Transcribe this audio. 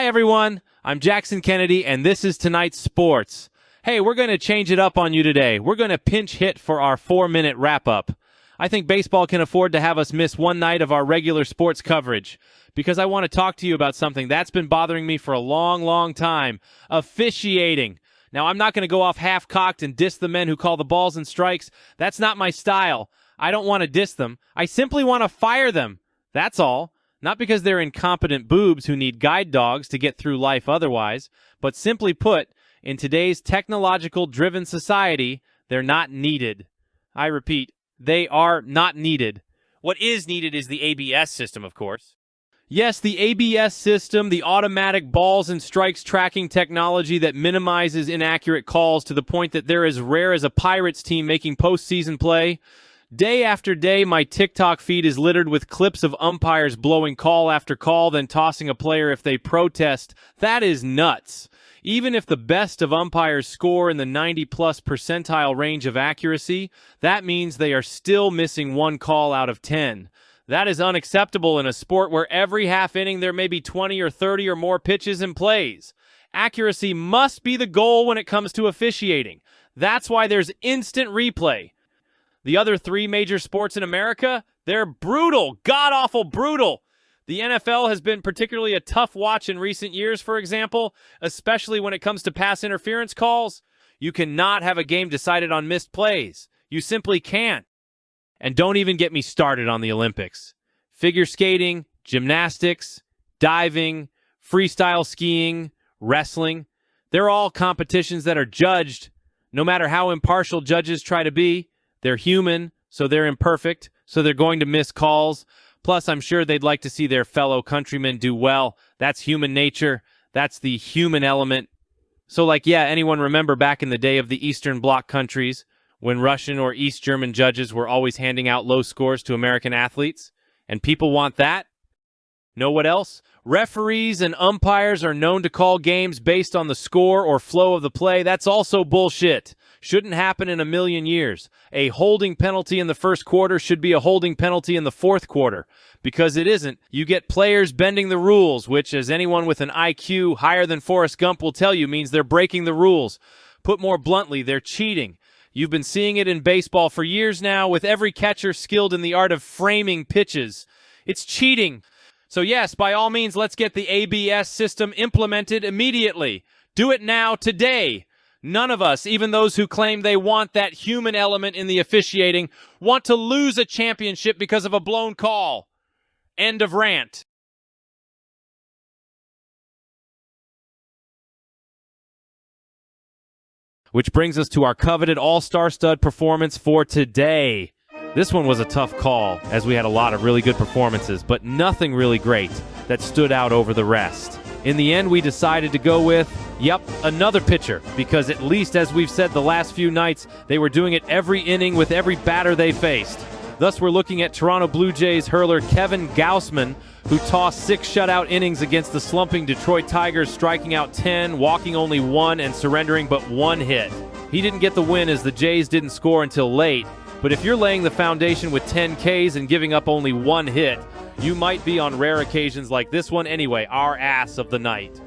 Hi, everyone. I'm Jackson Kennedy, and this is tonight's sports. Hey, we're going to change it up on you today. We're going to pinch hit for our 4-minute wrap-up. I think baseball can afford to have us miss one night of our regular sports coverage because I want to talk to you about something that's been bothering me for a long, long time: officiating. Now, I'm not going to go off half-cocked and diss the men who call the balls and strikes. That's not my style. I don't want to diss them. I simply want to fire them. That's all. Not because they're incompetent boobs who need guide dogs to get through life otherwise, but simply put, in today's technological-driven society, they're not needed. I repeat, they are not needed. What is needed is the ABS system, of course. Yes, the ABS system, the automatic balls and strikes tracking technology that minimizes inaccurate calls to the point that they're as rare as a Pirates team making postseason play. Day after day, my TikTok feed is littered with clips of umpires blowing call after call, then tossing a player if they protest. That is nuts. Even if the best of umpires score in the 90-plus percentile range of accuracy, that means they are still missing one call out of 10. That is unacceptable in a sport where every half inning there may be 20 or 30 or more pitches and plays. Accuracy must be the goal when it comes to officiating. That's why there's instant replay. The other three major sports in America, they're brutal, god-awful brutal. The NFL has been particularly a tough watch in recent years, for example, especially when it comes to pass interference calls. You cannot have a game decided on missed plays. You simply can't. And don't even get me started on the Olympics. Figure skating, gymnastics, diving, freestyle skiing, wrestling, they're all competitions that are judged, no matter how impartial judges try to be. They're human, so they're imperfect, so they're going to miss calls. Plus, I'm sure they'd like to see their fellow countrymen do well. That's human nature. That's the human element. So, anyone remember back in the day of the Eastern Bloc countries when Russian or East German judges were always handing out low scores to American athletes? And people want that? Know what else? Referees and umpires are known to call games based on the score or flow of the play. That's also bullshit. Shouldn't happen in a million years. A holding penalty in the first quarter should be a holding penalty in the fourth quarter. Because it isn't. You get players bending the rules, which, as anyone with an IQ higher than Forrest Gump will tell you, means they're breaking the rules. Put more bluntly, they're cheating. You've been seeing it in baseball for years now, with every catcher skilled in the art of framing pitches. It's cheating. So yes, by all means, let's get the ABS system implemented immediately. Do it now, today. None of us, even those who claim they want that human element in the officiating, want to lose a championship because of a blown call. End of rant. Which brings us to our coveted all-star stud performance for today. This one was a tough call, as we had a lot of really good performances, but nothing really great that stood out over the rest. In the end, we decided to go with, another pitcher, because at least, as we've said the last few nights, they were doing it every inning with every batter they faced. Thus, we're looking at Toronto Blue Jays hurler Kevin Gausman, who tossed 6 shutout innings against the slumping Detroit Tigers, striking out 10, walking only 1, and surrendering but 1 hit. He didn't get the win as the Jays didn't score until late, but if you're laying the foundation with 10 Ks and giving up only 1 hit, you might be on rare occasions like this one anyway, our ass of the night.